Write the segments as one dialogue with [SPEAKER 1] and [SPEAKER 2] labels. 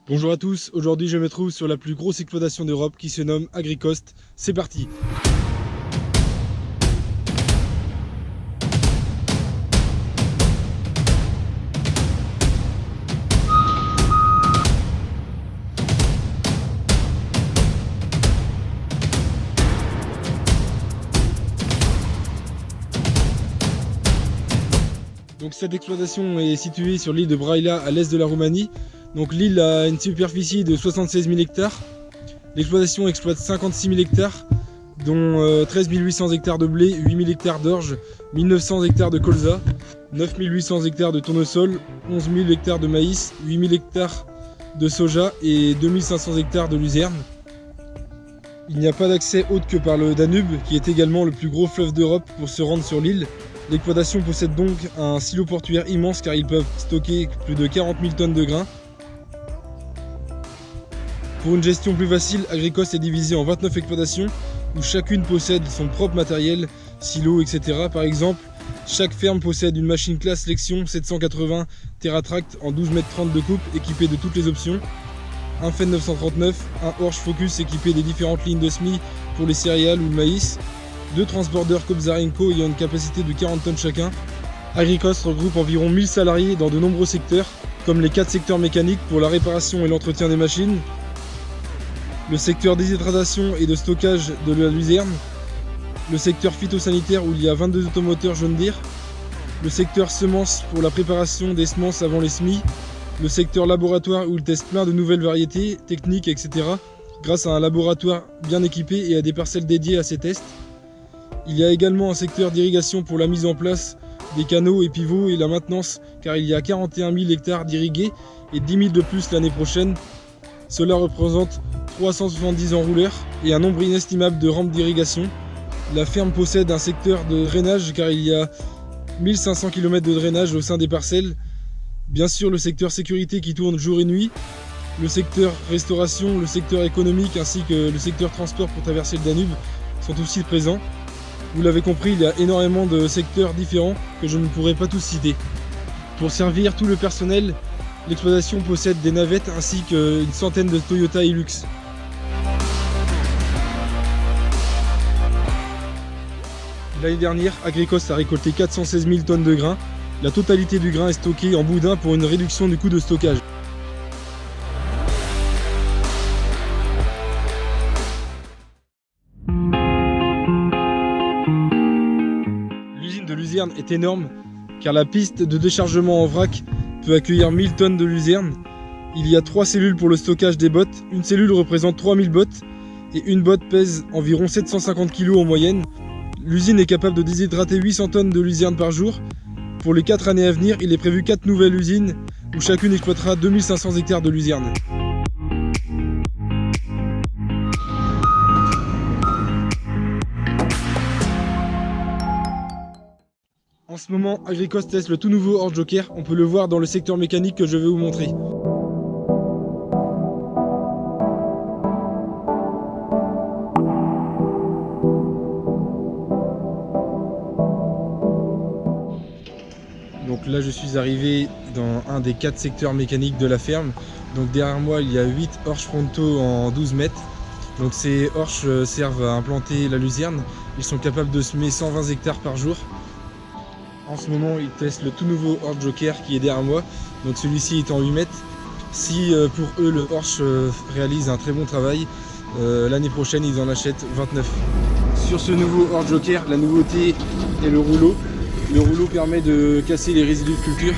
[SPEAKER 1] Bonjour à tous, aujourd'hui je me trouve sur la plus grosse exploitation d'Europe qui se nomme Agricost. C'est parti! Donc cette exploitation est située sur l'île de Brăila à l'est de la Roumanie. Donc l'île a une superficie de 76 000 hectares. L'exploitation exploite 56 000 hectares, dont 13 800 hectares de blé, 8 000 hectares d'orge, 1 900 hectares de colza, 9 800 hectares de tournesol, 11 000 hectares de maïs, 8 000 hectares de soja et 2 500 hectares de luzerne. Il n'y a pas d'accès autre que par le Danube, qui est également le plus gros fleuve d'Europe pour se rendre sur l'île. L'exploitation possède donc un silo portuaire immense car ils peuvent stocker plus de 40 000 tonnes de grains. Pour une gestion plus facile, Agricost est divisé en 29 exploitations où chacune possède son propre matériel, silo, etc. Par exemple, chaque ferme possède une machine classe Lexion 780 TerraTract en 12,30 m de coupe équipée de toutes les options, un Fendt 939, un Horsch Focus équipé des différentes lignes de semis pour les céréales ou le maïs, deux transporteurs Kobzarenko ayant une capacité de 40 tonnes chacun. Agricost regroupe environ 1000 salariés dans de nombreux secteurs, comme les 4 secteurs mécaniques pour la réparation et l'entretien des machines, le secteur déshydratation et de stockage de la luzerne, le secteur phytosanitaire où il y a 22 automoteurs John Deere, le secteur semences pour la préparation des semences avant les semis, le secteur laboratoire où ils testent plein de nouvelles variétés, techniques, etc. grâce à un laboratoire bien équipé et à des parcelles dédiées à ces tests. Il y a également un secteur d'irrigation pour la mise en place des canaux et pivots et la maintenance car il y a 41 000 hectares d'irrigués et 10 000 de plus l'année prochaine. Cela représente 370 enrouleurs et un nombre inestimable de rampes d'irrigation. La ferme possède un secteur de drainage car il y a 1500 km de drainage au sein des parcelles. Bien sûr le secteur sécurité qui tourne jour et nuit, le secteur restauration, le secteur économique ainsi que le secteur transport pour traverser le Danube sont aussi présents. Vous l'avez compris, il y a énormément de secteurs différents que je ne pourrai pas tous citer. Pour servir tout le personnel, l'exploitation possède des navettes ainsi qu'une centaine de Toyota Hilux. L'année dernière, Agricost a récolté 416 000 tonnes de grains. La totalité du grain est stocké en boudin pour une réduction du coût de stockage. L'usine de luzerne est énorme car la piste de déchargement en vrac peut accueillir 1000 tonnes de luzerne. Il y a 3 cellules pour le stockage des bottes. Une cellule représente 3000 bottes et une botte pèse environ 750 kg en moyenne. L'usine est capable de déshydrater 800 tonnes de luzerne par jour. Pour les 4 années à venir, il est prévu 4 nouvelles usines où chacune exploitera 2500 hectares de luzerne. En ce moment, Agricost teste le tout nouveau Horsch Joker, on peut le voir dans le secteur mécanique que je vais vous montrer. Donc là je suis arrivé dans un des 4 secteurs mécaniques de la ferme. Donc derrière moi il y a 8 Horsch Fronto en 12 mètres. Donc ces Horsch servent à implanter la luzerne. Ils sont capables de semer 120 hectares par jour. En ce moment, ils testent le tout nouveau Horsch Joker qui est derrière moi. Donc celui-ci est en 8 mètres. Si pour eux le Horsch réalise un très bon travail, l'année prochaine ils en achètent 29. Sur ce nouveau Horsch Joker, la nouveauté est le rouleau. Le rouleau permet de casser les résidus de culture.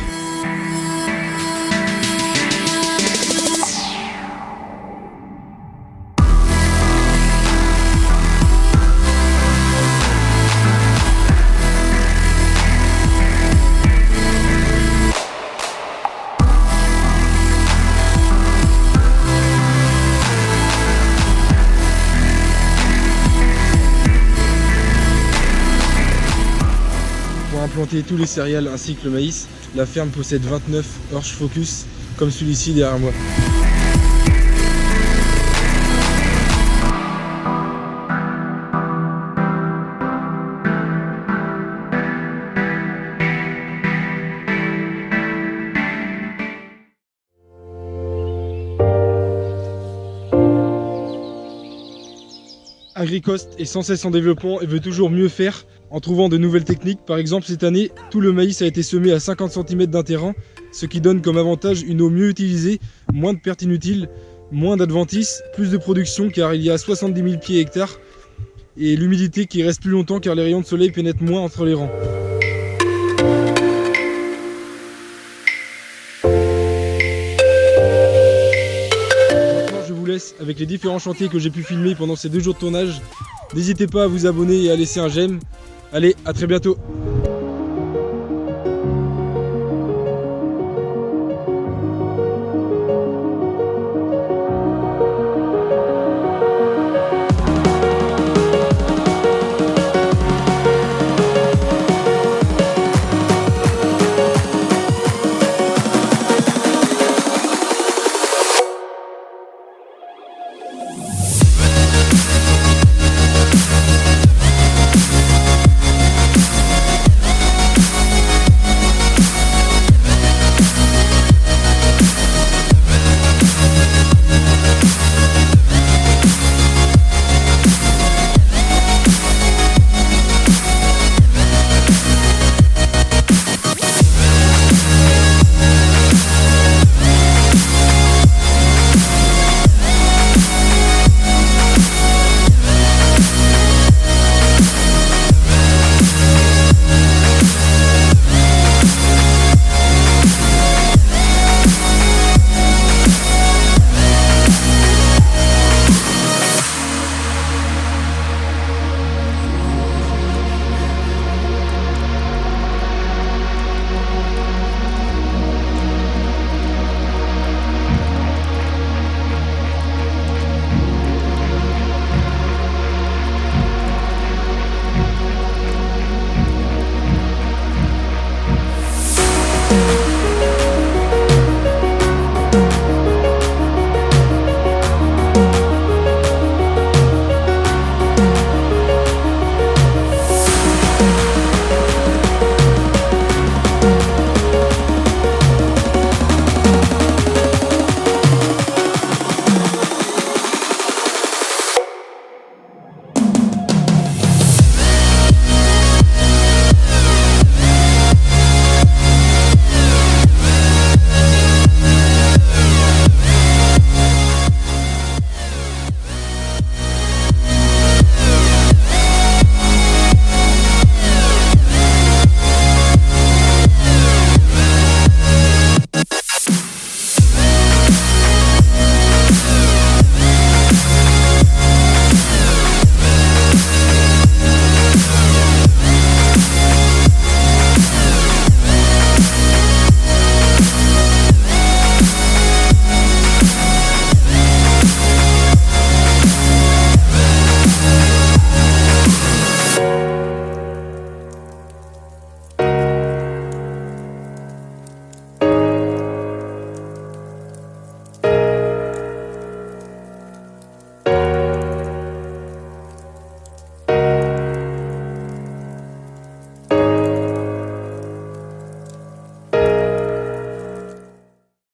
[SPEAKER 1] Pour implanter tous les céréales ainsi que le maïs, la ferme possède 29 Horsch Focus comme celui-ci derrière moi. AgriCost est sans cesse en développement et veut toujours mieux faire en trouvant de nouvelles techniques. Par exemple, cette année, tout le maïs a été semé à 50 cm d'un terrain, ce qui donne comme avantage une eau mieux utilisée, moins de pertes inutiles, moins d'adventices, plus de production car il y a 70 000 pieds hectares et l'humidité qui reste plus longtemps car les rayons de soleil pénètrent moins entre les rangs. Maintenant, je vous laisse avec les différents chantiers que j'ai pu filmer pendant ces 2 jours de tournage. N'hésitez pas à vous abonner et à laisser un j'aime. Allez, à très bientôt!